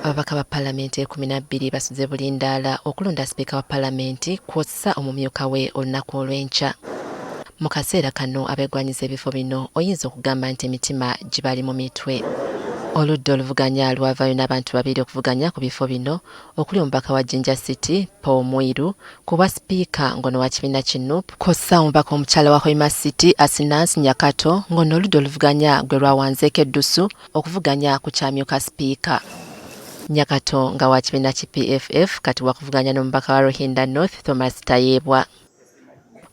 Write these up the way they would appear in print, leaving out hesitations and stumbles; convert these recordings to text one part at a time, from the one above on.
Ababaka ba Paalamenti 12 basuze bulindaala okulonda Sipiika wa Paalamenti kw'ossa omumyuka we olunaku olw'enkya. Mu kaseera kano abeegwanyiza ebifo bino oyinza okugamba nti emitima gibali mu mitwe. Oludda oluvuganya lwavaayo n'abantu babiri okuvuganya ku bifo bino okuli omubaka wa Jinja City Paul Mwiru ku bwa Sipiika ng'ono wa kibiina ki NUP kw'ossa omubaka omukyala wa Hoima City Asinas Nyakato ng'ono oludda oluvuganya gwe lwawanzeeko eddusu okuvuganya ku kyamyuka Sipiika. Nyakato nga wa kibiina ki PFF kati wakuvuganya n'omubaka wa Rohindya North Thomas Tayebwa.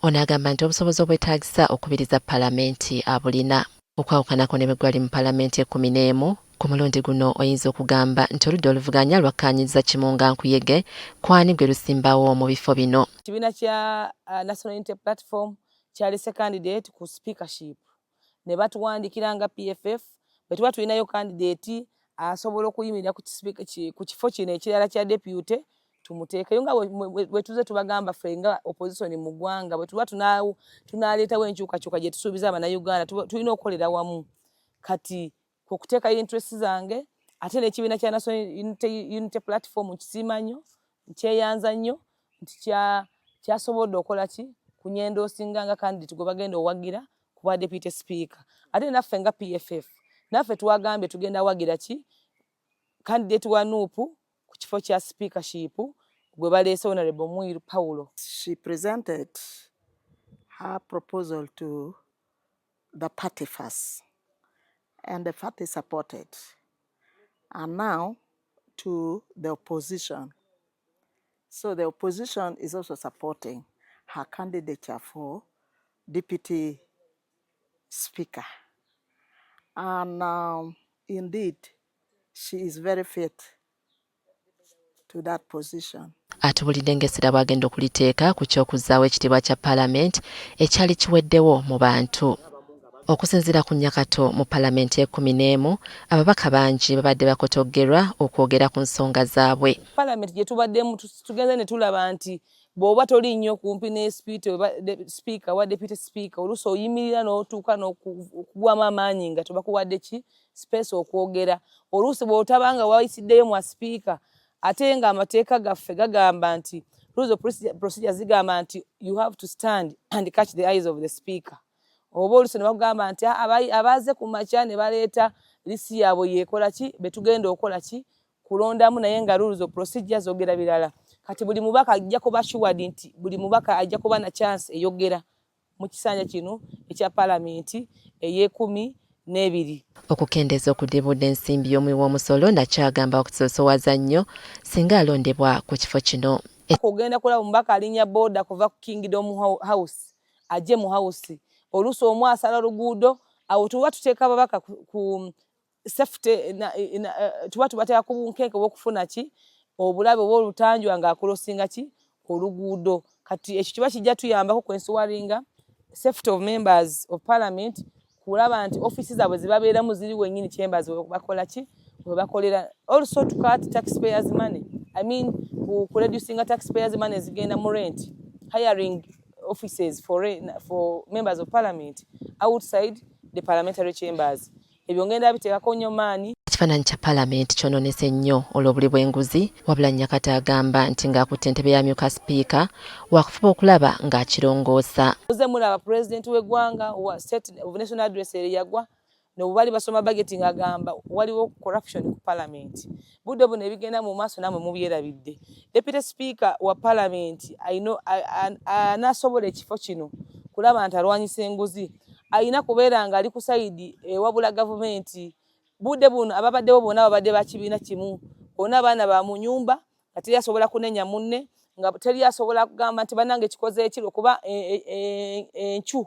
Ono agamba nti obusobozi obwetaagisa okubiriza Paalamenti abulina. Okwawukanako ne bwe gwali mu Paalamenti 11 ku mulundi guno oyinza okugamba nti oludda oluvuganya lwakkaanyiza Kimunga Nkuyege kwani gwe lusimbawo mu bifo bino. Ekibiina kya National Unity Platform kyalese candidate ku speakership ne batuwandiikira nga PFF bwe tuba tulinayo candidate asobola okuyimirira ku kifo kino ekirala kya deputy tumuteekeyo nga bwe tuze tubagamba ffe nga opposition mu ggwanga bwe tuba tunaleetawo enkyukakyuka gye tusuubiza Abannayuganda tulina okukolera wamu. Kati okuteekayo interest zange ate n'ekibiina kya National Unity Platform nkisiima nnyo nkyeyanza nnyo nti kyasobodde okola ki kunyendoosinga nga candidate gwe bagenda owagira ku bwa deputy speaker. Ate naffe nga PFF naffe tuwagambye tugenda wagira ki candidate wa NUP ku kifo kya speakership gwe baleese Honorable Mwiru Paulo. She presented her proposal to the party first and the party supported, and now to the opposition. So the opposition is also supporting her candidature for deputy speaker. And indeed, she is very fit to that position. Atubulidde ng'essira bw'agenda okuliteeka ku ky'okuzzaawo ekitiibwa kya Paalamenti ekyali kiweddewo mu bantu. Okusinziira ku Nyakato mu Paalamenti 11 ababaka bangi babadde bakotoggerwa okwogera ku nsonga zaabwe. Paalamenti gye tubaddemu tugenze ne tulaba nti bw'oba toli nnyo kumpi ne speaker wa deputy speaker oluusi oyimirira n'otuuka n'okugwamu amaanyi nga tebakuwadde ki space okwogera. Oluusi bw'otabanga wayisiddeyo mwa speaker ate nga amateeka gaffe gagamba nti rules of procedure zigamba nti you have to stand and catch the eyes of the speaker. Oba oluusi ne bagamba nti abaaze ku makya ne baleeta lisi yaabwe yeekola ki betugenda okola ki kulondamu naye nga rules of procedure zogera birala. Kati buli mubaka ajja kuba assured nti buli mubaka ajja kuba na chance eyogera mu kisanja kino ekya Paalamenti ey'Ekumi-n'ebiri. Okukendeeza okudibudde ensimbi y'omuwi w'omusolo nakyagamba okusosowaza nnyo singa alondebwa ku kifo kino. Okugenda kulaba omubaka alinnya booda kuva ku Kingdom House ajje mu house oluusi omu asala luguudo awo tuba tuteeka ababaka ku safety tuba tubateeka ku bunkenke bw'okufuna ki obulabe oba olutanjwa ng'akolosinga ki oluguudo. Kati ekyo kiba kijja tuyambako ku ensuwaringa safety of members of Parliament kulaba nti offices zaabwe zibabeeramu ziri wennyini chambers bakola ki we bakolera. Also to cut taxpayers money. I mean ku reducing taxpayers money zigenda mu rent, hiring offices for members of Parliament outside the parliamentary chambers. Ebyo ngenda biteekako nnyo maani. Ekifaananyi kya Paalamenti kyonoonese nnyo olw'obuli bw'enguzi wabula Nyakato agamba nti ng'akutte entebe y'amyuka sipiika wakufuba okulaba ng'akirongoosa. Muze mulaba President w'eggwanga wa State of National Address yagwa ne bwe bali basoma budget ng'agamba waliwo corruption ku Paalamenti. Budde buno ebigenda mu maaso namwe mubyerabidde. Deputy Speaker wa Paalamenti anaasobola ekifo kino kulaba nti alwanyisa enguzi alina kubeera nga ali ku sayidi ewabula gavumenti. Budde buno ababaddewo bonna babadde ba kibiina kimu bonna abaana ba mu nyumba nga teri asobola kunenya munne nga teri asobola kugamba nti bannange kikoze ekiro kuba encu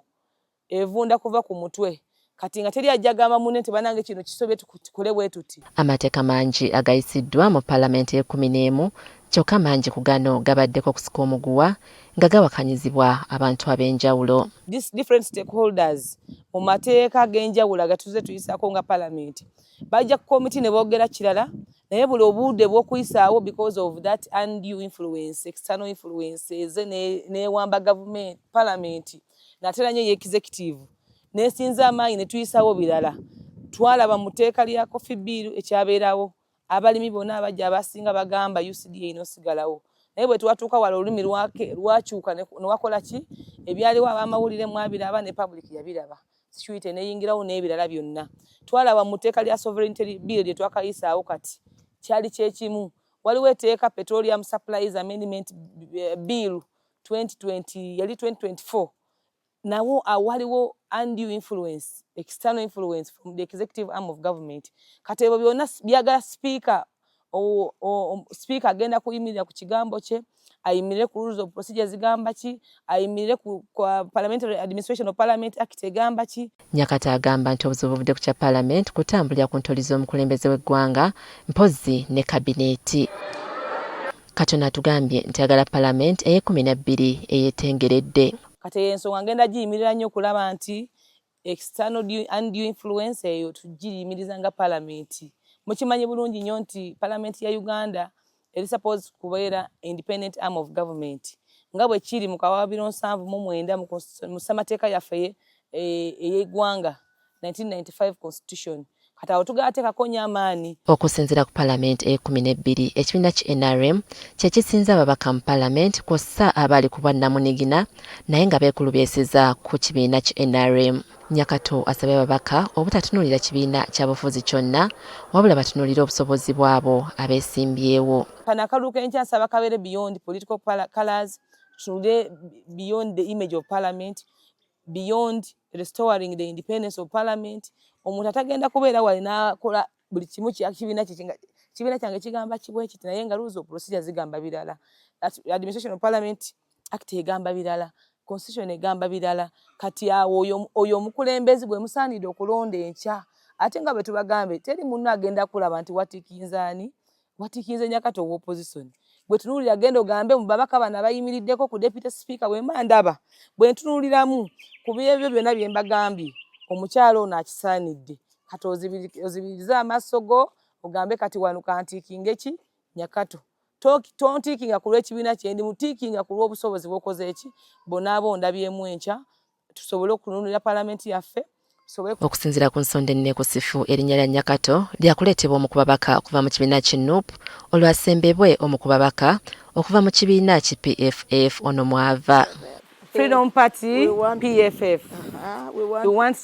evunda kuva ku mutwe kati nga teri ajja gamba munne nti bannange kino kisobye tukole bwe tuti. Amateeka mangi agayisiddwa mu Paalamenti 11 kyokka mangi ku gano gabaddeko okusika omuguwa nga gawakanyizibwa abantu ab'enjawulo. Different stakeholders mu mateeka ag'enjawulo agatuze tuyisaako nga Paalamenti bajja ku komiti ne boogera kirala naye buli obudde bw'okuyisaawo because of that undue influence, external influences neewamba government Paalamenti n'atera nnyo executive n'esinza amaanyi ne tuyisaawo birala. Twalaba mu tteeka lya Coffee Bill ekyabeerawo abalimi bonna abajja abasinga bagamba UCDA inosigalawo naye bwe twatuuka wala olulimi lwakyuka ne wakola ki ebyaliwo abamawulire mwabiraba ne public yabiraba security neyingirawo n'ebirala byonna twalaba mu tteeka lya sovereignty bill lye twakayisaawo kati kyali kyekimu waliwo etteeka petroleum supplies amendment bill 2020 yali 2024 nawo waliwo undue influence external influence from the executive arm of government kati ebyo byonna byagala speaker speaker agenda kuyimirira ku kigambo kye ayimirire ku rules of procedure zigamba ki ayimirire ku parliamentary administration of parliament act egamba ki. Nyakata agamba nti obuzibu obudde ku kya parliament kutambulira ku ntoli z'omukulembeze w'eggwanga mpozi ne kabineeti. Katonda tugambye nti agala parliament eye-12 eyeetengeredde. Kati ensonga ngenda giyimirira nnyo okulaba nti external undue influence eyo tugiyimiriza nga parliament. Mukimanyi bulungi nnyo nti parliament ya Uganda eri suppose kubeera independent arm of government nga bwe kiri mu Kawaabiro 79 mu ssemateeka yaffe ey'eggwanga 1995 constitution. Kati awo tugateekako nnyo amaanyi. Okusinziira ku parliament eye-12 ekibiina ki NRM kye kisinza ababaka mu parliament kw'ossa abali ku bwannamunigina naye nga beekulubyesiza ku kibiina ki NRM. Nyakato asabye ababaka obutatunuulira kibiina kyabufuzi kyonna wabula batunuulire obusobozi bwabo abeesimbyewo. Kano akalulu k'enkya nsaba kabeere beyond political colours, tunuulire beyond the image of parliament, beyond restoring the independence of parliament. Omuntu atagenda kubeera wali n'akola buli kimu kibiina kyange kigamba kibwe kiti naye nga rules of procedure zigamba birala. Administration of Parliament Act egamba birala. Constitution egamba birala. Kati awo oyo omukulembezi bwe musaanidde okulonda enkya ate nga bwe tubagambe teri munno agenda kulaba nti watikinze Nyakato wa opposition. Bwe tunuulira agenda ogambe mu babaka bano abayimiriddeko ku deputy speaker bwe mandaba bwe ntunuuliramu ku byebyo byonna bye mbagambye omukyalo ono akisaanidde kati ozibirize amaaso go ogambe kati wano kantiikinga eki Nyakato tontiikinga ku lw'ekibiina kyendi mutiikinga ku lw'obusobozi bw'okoze eki bonaabo ndabyemu enkya tusobole okunuulira palamenti yaffe. Okusinziira ku nsonda enneekusifu erinnya lya Nyakato lyakuleetebwa omu ku babaka okuva mu kibiina ki NUP olwasembebwe omu ku babaka okuva mu kibiina ki PFF ono mwava Freedom Party PFF. We want